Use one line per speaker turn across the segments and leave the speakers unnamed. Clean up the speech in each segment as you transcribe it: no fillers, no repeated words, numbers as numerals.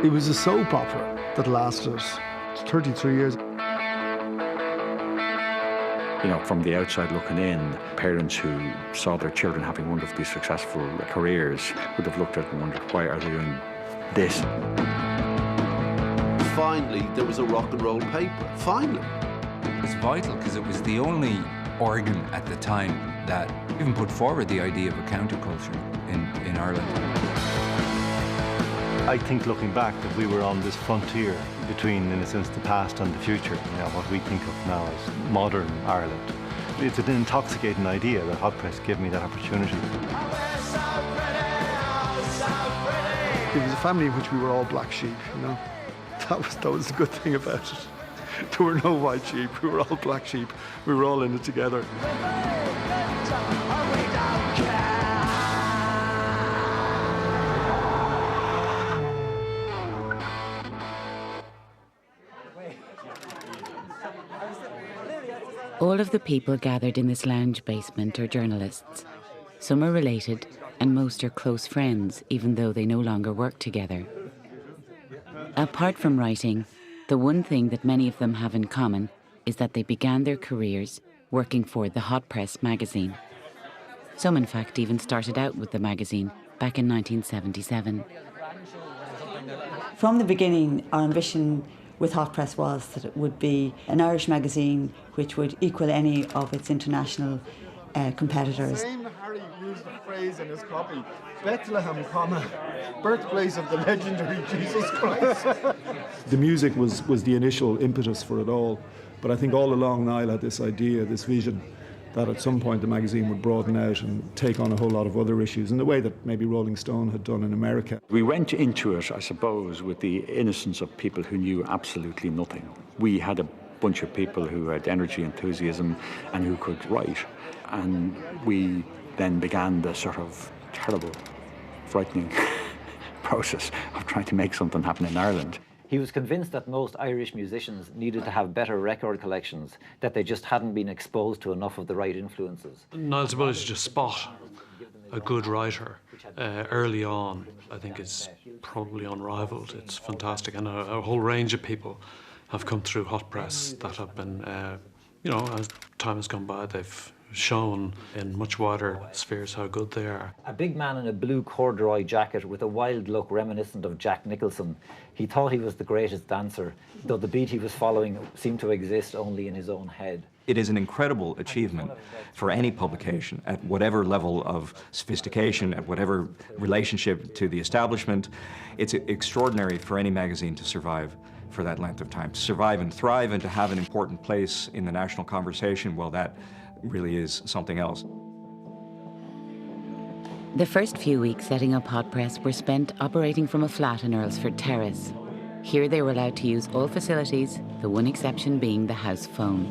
It was a soap opera that lasted 33 years.
You know, from the outside looking in, parents who saw their children having wonderfully successful careers would have looked at it and wondered, why are they doing this?
Finally, there was a rock and roll paper. Finally.
It was vital because it was the only organ at the time that even put forward the idea of a counterculture in Ireland.
I think looking back that we were on this frontier between, in a sense, the past and the future, you know, what we think of now as modern Ireland. It's an intoxicating idea that hot press gave me that opportunity.
It was a family in which we were all black sheep, you know. That was the good thing about it. There were no white sheep, we were all black sheep. We were all in it together.
All of the people gathered in this lounge basement are journalists. Some are related, and most are close friends, even though they no longer work together. Apart from writing, the one thing that many of them have in common is that they began their careers working for the Hot Press magazine. Some, in fact, even started out with the magazine back in 1977.
From the beginning, our ambition with Hot Press was that it would be an Irish magazine which would equal any of its international competitors.
Harry used the phrase in his copy, Bethlehem, birthplace of the legendary Jesus Christ. The music was the initial impetus for it all, but I think all along Niall had this idea, this vision, that at some point the magazine would broaden out and take on a whole lot of other issues in the way that maybe Rolling Stone had done in America.
We went into it, I suppose, with the innocence of people who knew absolutely nothing. We had a bunch of people who had energy, enthusiasm, and who could write. And we then began the sort of terrible, frightening process of trying to make something happen in Ireland.
He was convinced that most Irish musicians needed to have better record collections, that they just hadn't been exposed to enough of the right influences.
Niall's ability to spot a good writer early on, I think, is probably unrivaled. It's fantastic, and a whole range of people have come through Hot Press that have been, you know, as time has gone by, they've shown in much wider spheres how good they are.
A big man in a blue corduroy jacket with a wild look reminiscent of Jack Nicholson. He thought he was the greatest dancer, though the beat he was following seemed to exist only in his own head.
It is an incredible achievement for any publication at whatever level of sophistication, at whatever relationship to the establishment. It's extraordinary for any magazine to survive for that length of time. To survive and thrive and to have an important place in the national conversation, well, that really is something else.
The first few weeks setting up Hot Press were spent operating from a flat in Earlsford Terrace. Here they were allowed to use all facilities, the one exception being the house phone.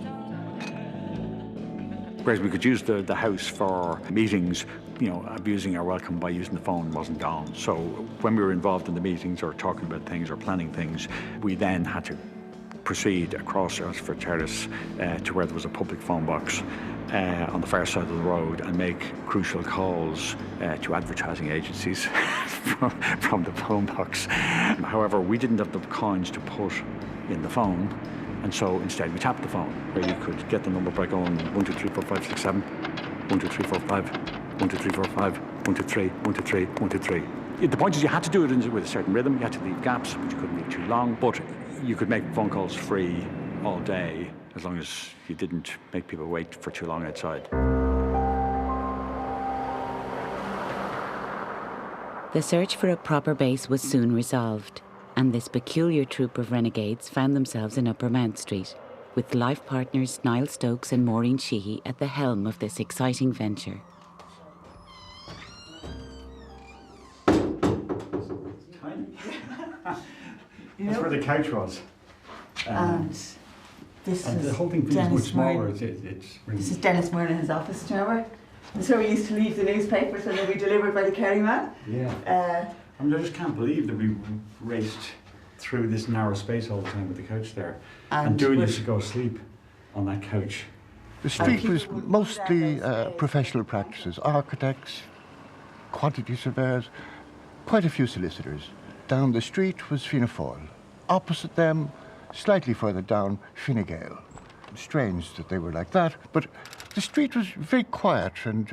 Whereas we could use the house for meetings, you know, abusing our welcome by using the phone wasn't gone. So when we were involved in the meetings or talking about things or planning things, we then had to proceed across Earlsford Terrace to where there was a public phone box on the far side of the road and make crucial calls to advertising agencies from the phone box. However, we didn't have the coins to put in the phone, and so instead we tapped the phone, where you could get the number by going 1, 2, 3, 4, 5, 6, 7, 1, 2, 3, 4, 5, 1, 2, 3, 4, 5, 1, 2, 3, 1, 2, 3, 1, 2, 3. The point is you had to do it with a certain rhythm. You had to leave gaps, but you couldn't leave too long. But you could make phone calls free all day, as long as you didn't make people wait for too long outside.
The search for a proper base was soon resolved, and this peculiar troupe of renegades found themselves in Upper Mount Street, with life partners Niall Stokes and Maureen Sheehy at the helm of this exciting venture.
That's where the couch was.
And this
and
is
the whole thing feels
Dennis
much smaller.
Moore.
It's really...
This is Dennis Moore in his office, do you remember? This is where we used to leave the newspapers and they'd be delivered by the Kerry man.
Yeah. I mean, I just can't believe that we raced through this narrow space all the time with the couch there. And Dewey used to go sleep on that couch.
The street was mostly professional practices, architects, quantity surveyors, quite a few solicitors. down the street was Fianna Fáil. Opposite them, slightly further down, Fine Gael. Strange that they were like that, but the street was very quiet and,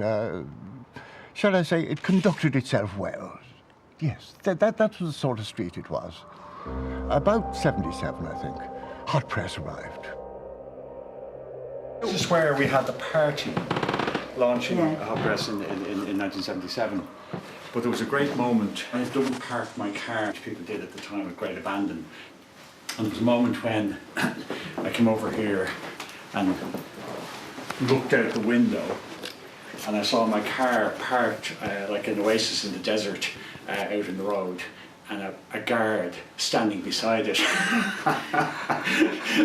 shall I say, it conducted itself well. Yes, that was the sort of street it was. About 77, I think, Hot Press arrived.
This is where we had the party launching Hot Press in 1977. But there was a great moment. I double parked my car, which people did at the time with great abandon. And there was a moment when I came over here and looked out the window and I saw my car parked like an oasis in the desert out in the road, and a guard standing beside it.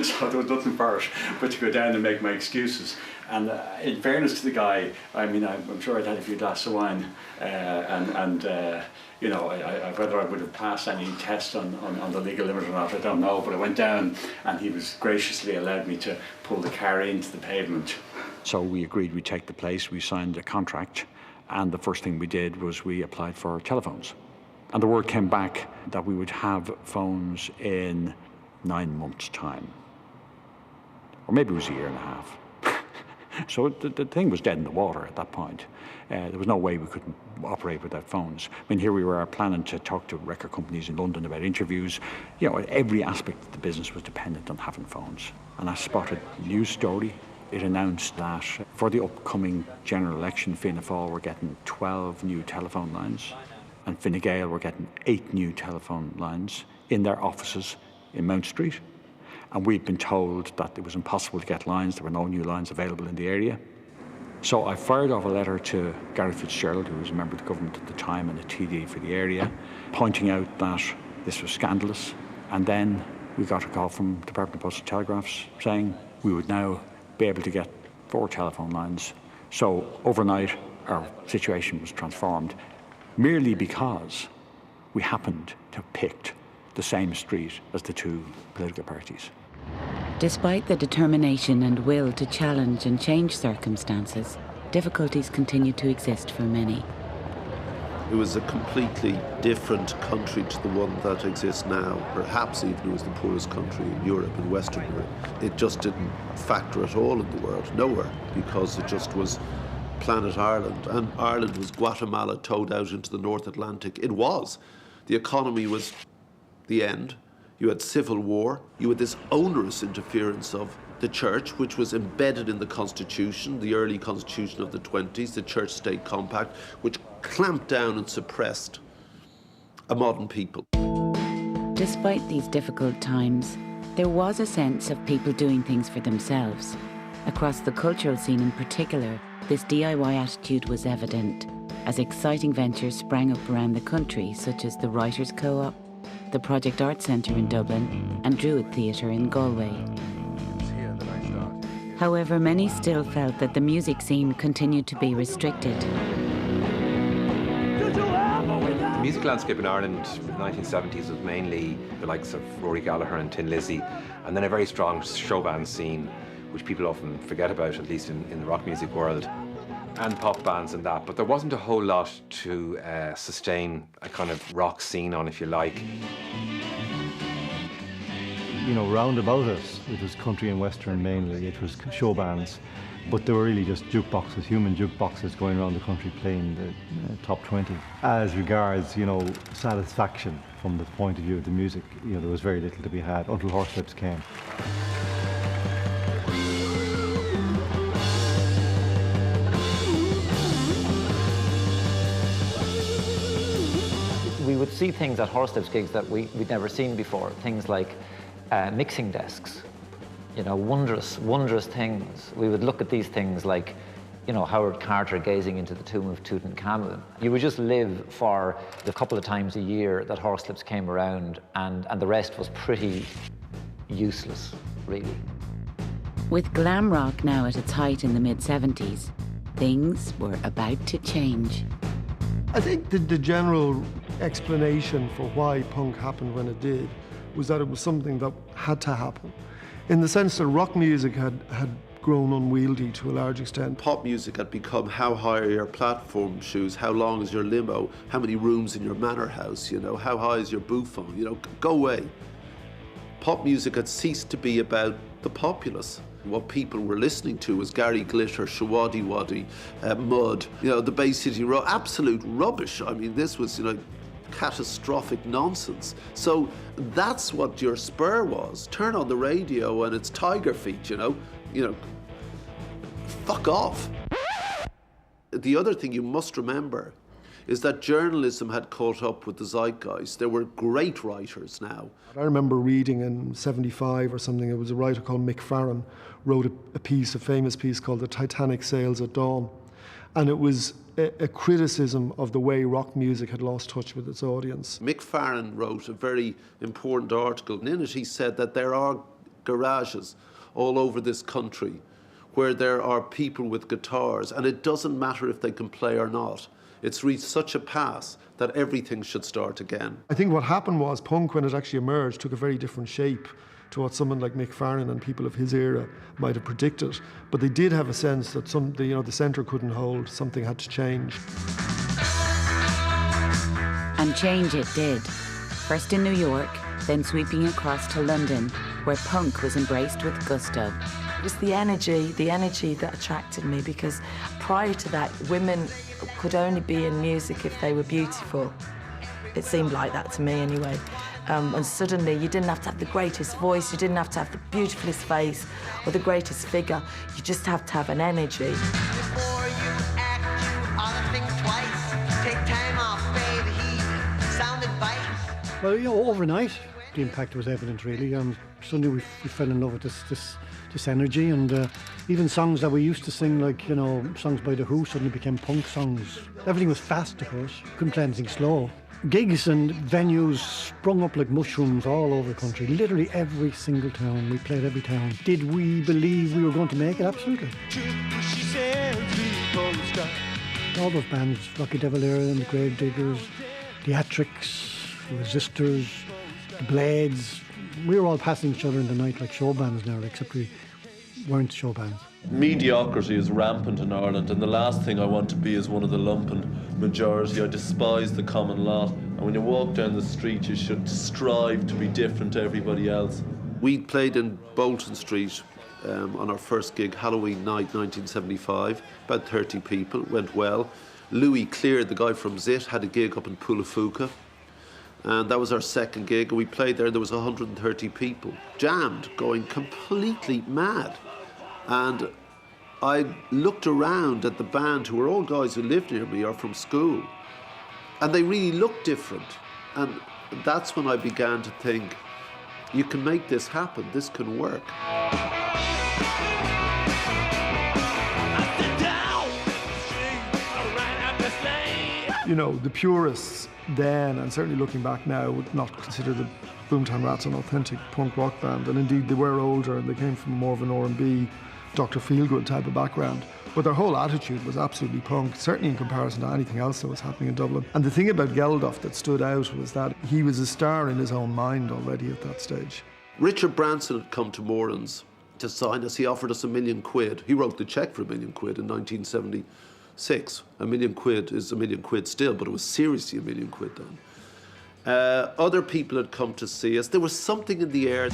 So there was nothing for it but to go down and make my excuses. And in fairness to the guy, I mean, I'm sure I'd had a few glasses of wine, you know, whether I would have passed any test on the legal limit or not, I don't know, but I went down and he was graciously allowed me to pull the car into the pavement.
So we agreed we'd take the place, we signed a contract, and the first thing we did was we applied for telephones. And the word came back that we would have phones in 9 months' time. Or maybe it was a year and a half. So the thing was dead in the water at that point. There was no way we couldn't operate without phones. I mean, here we were planning to talk to record companies in London about interviews. You know, every aspect of the business was dependent on having phones. And I spotted a news story. It announced that for the upcoming general election, Fianna Fáil were getting 12 new telephone lines, and Fine Gael were getting 8 new telephone lines in their offices in Mount Street. And we'd been told that it was impossible to get lines, there were no new lines available in the area. So I fired off a letter to Gary Fitzgerald, who was a member of the government at the time and a TD for the area, pointing out that this was scandalous. And then we got a call from the Department of Postal Telegraphs saying we would now be able to get 4 telephone lines. So overnight, our situation was transformed, merely because we happened to have picked the same street as the 2 political parties.
Despite the determination and will to challenge and change circumstances, difficulties continue to exist for many.
It was a completely different country to the one that exists now. Perhaps even it was the poorest country in Europe, in Western Europe. It just didn't factor at all in the world, nowhere, because it just was planet Ireland. And Ireland was Guatemala towed out into the North Atlantic. It was. The economy was the end. You had civil war. You had this onerous interference of the church, which was embedded in the Constitution, the early Constitution of the 20s, the Church-State Compact, which clamped down and suppressed a modern people.
Despite these difficult times, there was a sense of people doing things for themselves. Across the cultural scene in particular, this DIY attitude was evident, as exciting ventures sprang up around the country, such as the Writers' Co-op, the Project Art Centre in Dublin, and Druid Theatre in Galway. However, many still felt that the music scene continued to be restricted.
The music landscape in Ireland in the 1970s was mainly the likes of Rory Gallagher and Tin Lizzy, and then a very strong show band scene, which people often forget about, at least in the rock music world, and pop bands and that. But there wasn't a whole lot to sustain a kind of rock scene on, if you like.
You know, round about us, it was country and western mainly. It was show bands, but they were really just jukeboxes, human jukeboxes going around the country playing the top 20. As regards, you know, satisfaction from the point of view of the music, you know, there was very little to be had until Horselips came.
We would see things at Horselips gigs that we'd never seen before, things like mixing desks, you know, wondrous things. We would look at these things like, you know, Howard Carter gazing into the tomb of Tutankhamun. You would just live for the couple of times a year that Horselips came around, and the rest was pretty useless, really.
With glam rock now at its height in the mid-70s, things were about to change.
I think the general explanation for why punk happened when it did was that it was something that had to happen, in the sense that rock music had grown unwieldy to a large extent.
Pop music had become how high are your platform shoes, how long is your limo, how many rooms in your manor house, you know, how high is your bouffant, you know, go away. Pop music had ceased to be about the populace. What people were listening to was Gary Glitter, Shawaddy Waddy, Mud, you know, the Bay City Road, absolute rubbish. I mean, this was, you know, catastrophic nonsense. So that's what your spur was. Turn on the radio and it's Tiger Feet, you know, fuck off. The other thing you must remember is that journalism had caught up with the zeitgeist. There were great writers now.
I remember reading in 75 or something, it was a writer called Mick Farron, wrote a famous piece called The Titanic Sails at Dawn. And it was a criticism of the way rock music had lost touch with its audience.
Mick Farron wrote a very important article, and in it he said that there are garages all over this country where there are people with guitars, and it doesn't matter if they can play or not. It's reached such a pass that everything should start again.
I think what happened was punk, when it actually emerged, took a very different shape to what someone like Mick Farron and people of his era might have predicted. But they did have a sense that the centre couldn't hold, something had to change.
And change it did. First in New York, then sweeping across to London, where punk was embraced with gusto.
It was the energy that attracted me, because prior to that, women could only be in music if they were beautiful. It seemed like that to me anyway. And suddenly you didn't have to have the greatest voice, you didn't have to have the beautifulest face or the greatest figure, you just have to have an energy.
Before you act, you ought to think twice. Take time off, babe, heed sound advice.
Well, you know, overnight the impact was evident really. Suddenly we fell in love with this energy, and even songs that we used to sing, like, you know, songs by The Who, suddenly became punk songs. Everything was fast, of course. Couldn't play anything slow. Gigs and venues sprung up like mushrooms all over the country. Literally every single town. We played every town. Did we believe we were going to make it? Absolutely. All those bands, Rocky Devil Era and the Grave Diggers, Theatrics, the Resistors, the Blades, we were all passing each other in the night like show bands now, except we weren't show bands.
Mediocrity is rampant in Ireland, and the last thing I want to be is one of the lumpen majority. I despise the common lot, and when you walk down the street you should strive to be different to everybody else.
We played in Bolton Street on our first gig, Halloween night 1975, about 30 people, went well. Louis Clear, the guy from Zit, had a gig up in Pulafuka, and that was our second gig, and we played there. There was 130 people, jammed, going completely mad. And I looked around at the band, who were all guys who lived near me or from school, and they really looked different. And that's when I began to think, you can make this happen, this can work.
You know, the purists then, and certainly looking back now, would not consider the Boomtown Rats an authentic punk rock band, and indeed they were older and they came from more of an R&B, Dr. Feelgood type of background. But their whole attitude was absolutely punk, certainly in comparison to anything else that was happening in Dublin. And the thing about Geldof that stood out was that he was a star in his own mind already at that stage.
Richard Branson had come to Moran's to sign us. He offered us £1 million. He wrote the cheque for £1 million in 1976. £1 million is £1 million still, but it was seriously £1 million then. Other people had come to see us. There was something in the air.